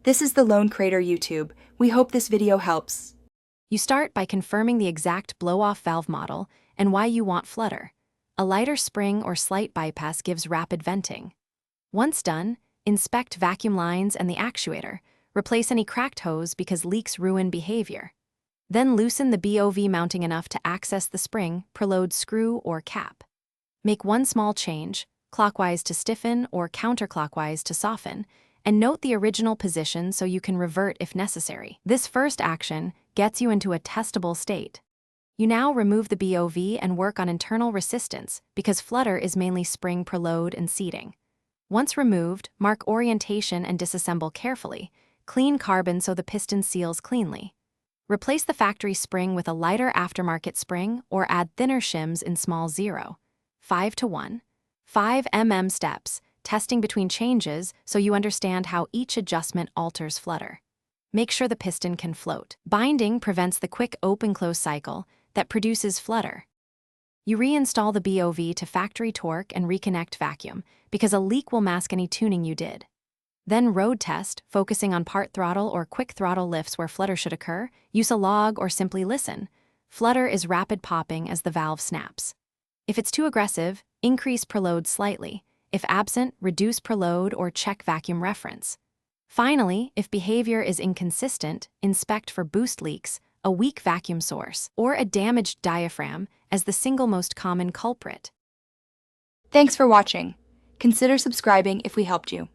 This is the Lone Crater YouTube. We hope this video helps. You start by confirming the exact blow-off valve model and why you want Flutter. A lighter spring or slight bypass gives rapid venting. Once done, inspect vacuum lines and the actuator. Replace any cracked hose because leaks ruin behavior. Then loosen the BOV mounting enough to access the spring, preload screw or cap. Make one small change, clockwise to stiffen or counterclockwise to soften, and note the original position so you can revert if necessary. This first action gets you into a testable state. You now remove the BOV and work on internal resistance because Flutter is mainly spring preload and seating. Once removed, mark orientation and disassemble carefully. Clean carbon so the piston seals cleanly. Replace the factory spring with a lighter aftermarket spring or add thinner shims in small 0. 5:1. 5 mm steps, testing between changes so you understand how each adjustment alters Flutter. Make sure the piston can float. Binding prevents the quick open-close cycle that produces Flutter. You reinstall the BOV to factory torque and reconnect vacuum because a leak will mask any tuning you did. Then road test, focusing on part throttle or quick throttle lifts where Flutter should occur. Use a log or simply listen. Flutter is rapid popping as the valve snaps. If it's too aggressive, increase preload slightly. If absent, reduce preload or check vacuum reference. Finally, if behavior is inconsistent, inspect for boost leaks, a weak vacuum source, or a damaged diaphragm as the single most common culprit. Thanks for watching. Consider subscribing if we helped you.